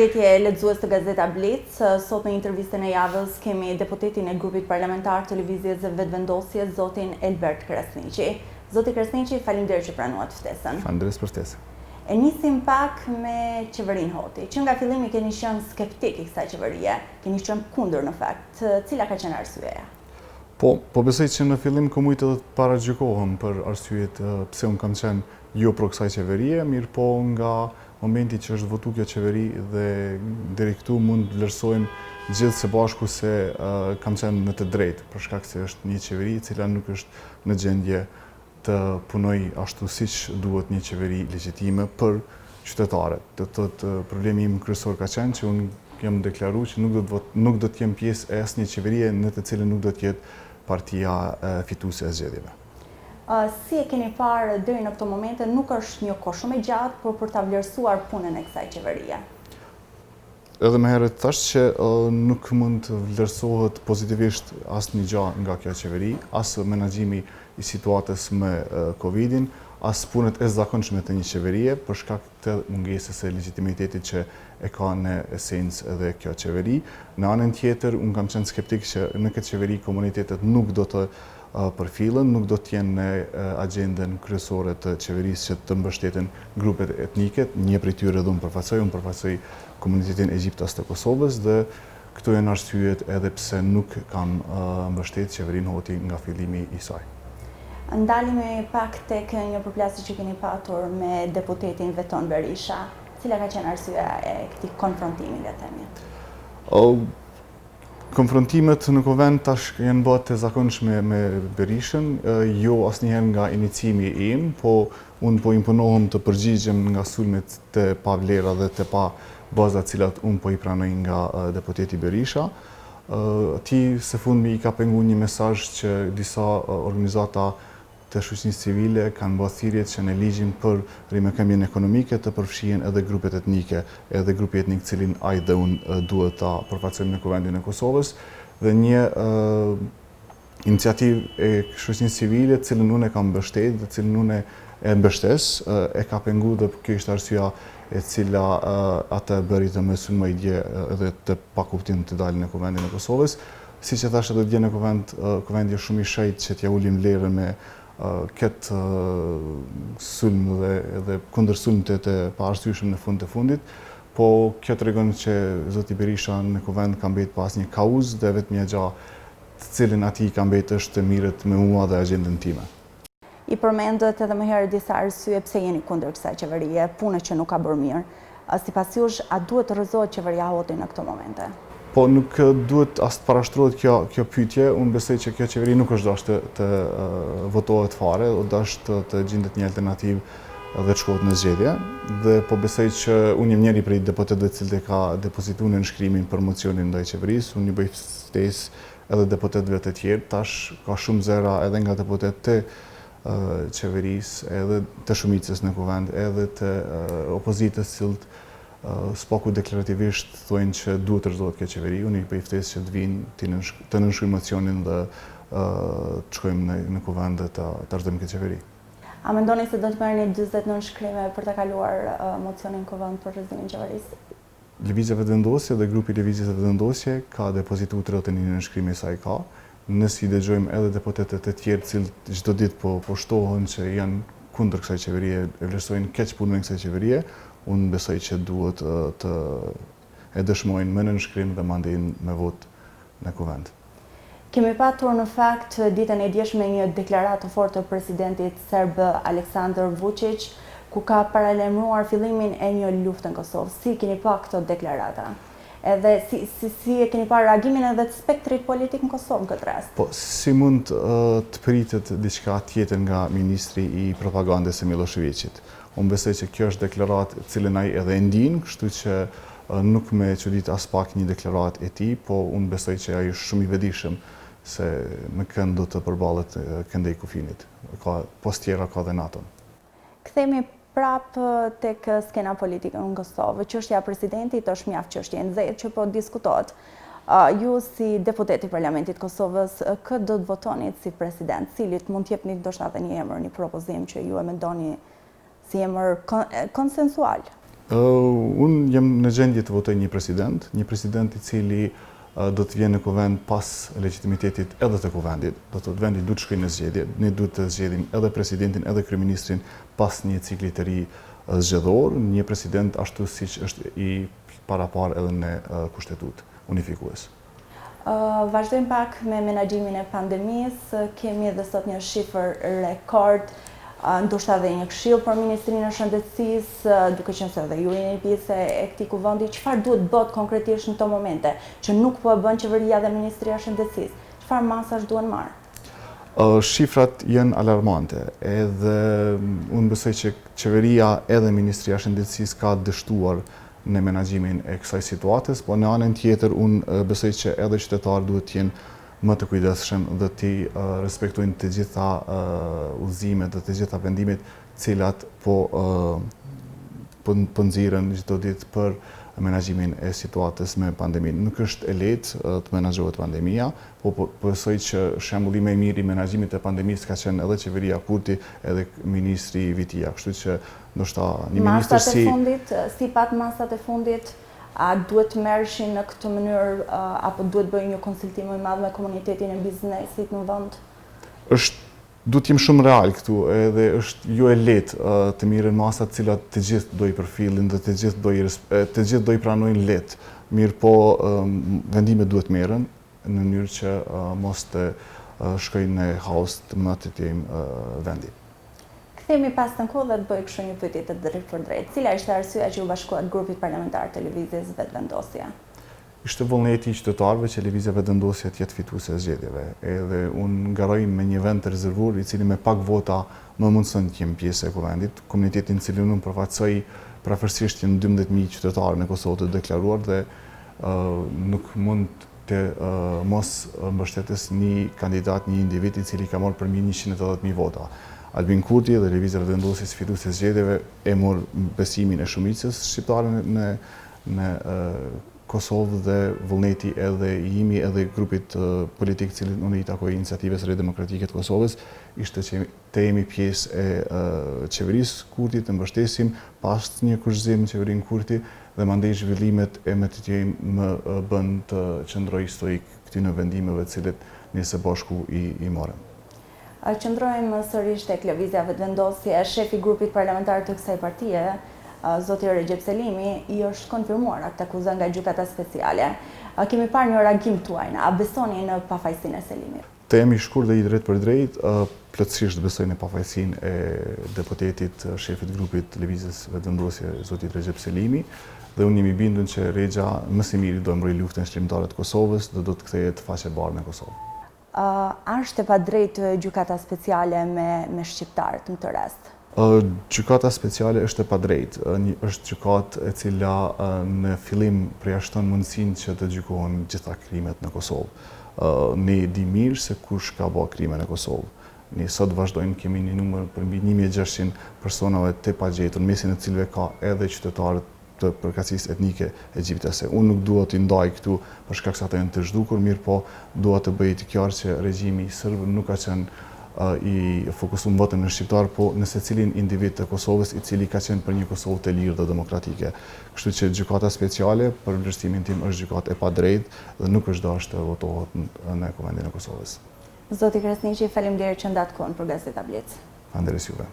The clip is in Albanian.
Përshëndetje lexues të Gazeta Blitz. Sot në intervistën e javës kemi deputetin e grupit parlamentar të Lëvizjes së Vetëvendosjes, zotin Elbert Krasniqi. Zoti Krasniqi, faleminderit që pranuat ftesën. Faleminderit për ftesën. E nisim pak me qeverinë Hoti, që nga fillimi keni qenë skeptik i kësaj qeverie, keni qenë kundër në fakt. Cila ka qenë arsyeja? Po besoj që në fillim komo të paragjykohem për arsyet pse unë kam qenë jo pro kësaj qeverie, mirë po nga momenti që është votu kjo qeveri dhe deri këtu mund vlerësojmë gjithë së bashku se kam qenë në të drejtë, për shkak se është një qeveri e cila nuk është në gjendje të punoj ashtu siç duhet një qeveri legjitime për qytetarët. Problemi im kryesor ka qenë që unë jam deklaruar që nuk do të jem pjesë e asnjë qeverie në të cilën nuk do të jetë partia fituese e zgjedhjeve. Si e keni parë deri në këto momente, nuk është një kohë shumë e gjatë, por për ta vlerësuar punën e kësaj qeverie. Edhe më herët thash që nuk mund të vlerësohet pozitivisht asnjë gjë nga kjo qeveri, as menaxhimi i situatës me Covidin, as punët e zakonshme të një qeverie për shkak të mungesës së legitimitetit që e ka në esencë edhe kjo qeveri. Në anën tjetër, unë kam qenë skeptik që në këtë qeveri komunitetet nuk do të përfillen, nuk do të jenë në agjendën kryesore të qeverisë që të mbështeten grupet etnike, një prej tyre dhe unë përfaqësoj komunitetin egjiptas të Kosovës dhe këto janë arsyet edhe pse nuk kam mbështetur qeverinë Hoti nga fillimi i saj. Ndalemi pak tek një përplasje që keni patur me deputetin Veton Berisha. Cila ka qenë arsyeja e këtij konfrontimi, le të themi? Konfrontimet në Kuvent tash janë bërë të zakonshme me Berishën, jo asnjëherë nga iniciimi im, po unë po imponohem të përgjigjem nga sulmet të pa vlera dhe të pa baza të cilat unë po i pranoj nga deputeti Berisha. Atij së fundmi i ka penguar një mesazh që disa organizata të shoqërisë civile kanë bërë thirrje që në ligjin për rimëkëmbjen ekonomike të përfshihen edhe grupet etnike, edhe grupi etnik cilin ai dhe unë duhet ta përfaqësojmë në Kuvendin e Kosovës dhe një iniciativë e shoqërisë civile cilën unë e kam mbështetur dhe cilën unë e mbështes e ka penguar dhe kjo ishte arsyeja e cila atë bëri të më sulmoj dje edhe të pakuptim të dalin në Kuvendin e Kosovës. Siç e thash edhe dje në Kuvendi është shumë i shejt që t'ja ulim vlerën me këtë sulm dhe kundër sulmët të paarsyeshëm në fund të fundit, po kjo tregon që zoti Berisha në Kuvend ka mbetë pas një kauzë dhe vetëm gjë të cilën atij ka mbetë është të mirët me mua dhe agjendën time. I përmendët edhe më herë disa arsye pse jeni kundër kësaj qeverie, punë që nuk ka bërë mirë. Sipas jush, a duhet të rrëzohet qeveria Hoti në këto momente? Po nuk duhet as të parashtrohet kjo pyetje, unë besoj që kjo qeveri nuk është dashur të votohet fare, o dashur të gjendet një alternativë dhe të shkohet në zgjedhje, dhe po besoj që unë jam njëri prej deputetëve të cilët e ka depozituar në nënshkrimin për mocionin ndaj qeverisë, unë i bëj ftesë edhe deputetëve të tjerë, tash ka shumë zëra edhe nga deputetët të qeverisë, edhe të shumicës në Kuvend, edhe të opozitës cilët spaku deklarativisht thonë që duhet të rrëzohet kjo qeveri, unë i bëj ftesë që të vinë të nënshkrojnë mocionin dhe të shkojmë në Kuvend dhe të rrëzojmë këtë qeveri. A mendoni se do të merrni 40 nënshkrime për të kaluar mocionin Kuvend për rrëzimin e qeverisë? Lëvizja Vetëvendosje dhe grupi Lëvizjes së Vetëvendosjes ka depozituar 31 nënshkrime sa i ka. Nëse i dëgjojmë edhe deputetët e tjerë të cilët çdo ditë po shtohen që janë kundër kësaj qeverie, e vlerësojnë keq punën e kësaj qeverie, unë besoj që duhet të e dëshmojnë me nënshkrim dhe mandejnë me vot në Kuvend. Kemi patur në fakt ditën e djeshme një deklaratë të fortë të presidentit serb Aleksandar Vučić, ku ka paralajmëruar fillimin e një lufte në Kosovë. Si keni pa këto deklarata? Edhe si e keni parë reagimin edhe të spektrit politik në Kosovë në këtë rast? Po, si mund të pritet diçka tjetër nga ministri i propagandës e Miloševićit? Unë besoj që kjo është deklaratë cilën ai edhe e ndin, kështu që nuk me çudit as pak një deklaratë e tij, po unë besoj që ai është shumë i vetëdijshëm se me kënd do të përballet këndej kufinit. Post tjera ka dhe NATO-n. Kthehemi prap tek skena politike në Kosovë. Çështja e presidentit është mjaft çështje e nxehtë që po diskutohet. Ju si deputet i Parlamentit Kosovës, këtë do të votonit si president, cilit mund t'jepni ndoshta edhe një emër, një propozim që ju e mendoni si emër konsensual? Unë jem në gjendje të votoj një president i cili do të vjen në kuvend pas legitimitetit edhe të kuvendit. Do të vendi duhet shkojë në zgjedhje. Ne duhet të zgjedhim edhe presidentin edhe kryeministrin pas një cikli të ri zgjedhor, një president ashtu siç është i paraparë edhe në kushtetutë unifikues. Vazhdojmë pak me menaxhimin e pandemisë. Kemi edhe sot një shifër rekord, ndoshta edhe një këshill për Ministrinë e Shëndetësisë, duke qenë se edhe ju jeni pjesë e këtij kuvendi. Çfarë duhet bëhet konkretisht në këto momente që nuk po e bën qeveria dhe Ministria e Shëndetësisë? Çfarë masash duhen marrë? Shifrat janë alarmante, edhe unë besoj që qeveria edhe Ministria e Shëndetësisë ka dështuar në menaxhimin e kësaj situatës, po në anën tjetër unë besoj që edhe qytetarët duhet të jenë më të kujdesshëm dhe të respektojnë të gjitha udhëzimet dhe të gjitha vendimet cilat po nxiren çdo ditë për menaxhimin e situatës me pandeminë. Nuk është e lehtë të menaxhohet pandemia, po besoj që shembulli më i mirë i menaxhimit të pandemisë ka qenë edhe qeveria Kurti, edhe ministri Vitia. Kështu që ndoshta një ministër sipas masat e fundit, a duhet të merreshin në këtë mënyrë apo duhet bëjë një konsultim më i madh me komunitetin e biznesit në vend? Duhet të jem shumë real këtu, edhe është jo e lehtë të mirën masat të cilat të gjithë do i përfillin dhe të gjithë do i pranojnë lehtë. Mirë po vendimet duhet merren në mënyrë që mos të shkojnë në haos të mëdha të vendi. Kthehemi pas në kohë dhe të bëj kështu një pyetje të drejtë për drejtë. Cila ishte arsyeja që u bashkuat grupit parlamentar të Lëvizjes Vetëvendosja? Ishte vullneti i qytetarëve që Lëvizja Vetëvendosja të jetë fituese e zgjedhjeve. Edhe unë ngaroj me një vend të rezervuar i cili me pak vota më mundson të jem pjesë e kuvendit. Komunitetin cilin unë përfaqësoj prafërsisht janë 12.000 qytetarë në Kosovë të deklaruar dhe nuk mund të mos mbështetes një kandidat, një individ i cili ka marrë përmi 180.000 vota. Albin Kurti dhe Lëvizja Vetëvendosjes fituese e zgjedhjeve e mor besimin e shumicës shqiptare në Kosovë dhe vullneti edhe jimi edhe grupit politik cilin unë i takoj Iniciativës së Demokratike të Kosovës ishte që të jemi pjesë e qeverisë Kurti, të mbështesim pas një kurrëzim në qeverinë Kurti dhe mandej zhvillimet e me të jemi më bën të qëndroj historik këtyre vendimeve të cilët ne së bashku i morëm. Qëndrojmë sërish tek Lëvizja Vetëvendosje, shefi grupit parlamentar të kësaj partie, zoti Recep Selimi, i është konfirmuar atë akuzë nga gjykata speciale. Kemi parë një reagim tuaj, a besoni në pafajësinë e Selimit? Të jemi shkurt dhe i drejt për drejt, plotësisht besoj në pafajësinë e deputetit, shefit grupit Lëvizjes Vetëvendosje, zoti Recep Selimi, dhe unë jam i bindur që Rexha më së miri do të mbrojë luftën shqiptare të Kosovës dhe do të kthehet faqe bardhë në Kosovë. Është e padrejtë gjykata speciale me shqiptarët në të rast? Gjykata speciale është e padrejtë. Është gjykatë e cila në fillim përjashton mundësinë që të gjykohen gjitha krimet në Kosovë. Ne di mirë se kush ka bërë krime në Kosovë. Ne sot vazhdojmë, kemi një numër për mbi 1600 personave të pagjetur, mesin e cilëve ka edhe qytetarët të përkatësisë etnike egjiptase. Unë nuk dua të ndaj këtu për shkak se ata janë të zhdukur, mirë po dua të bëj të qartë që regjimi serb nuk ka qenë i fokusuar vetëm në shqiptar, po në secilin individ të Kosovës i cili ka qenë për një Kosovë të lirë dhe demokratike. Kështu që gjykata speciale për vlerësimin tim është gjykatë e padrejtë dhe nuk është dashur të votohet në Kuvendin e Kosovës. Zoti Kresniqi, faleminderit që ndat kohën për Gazeta Blic. Faleminderit juve.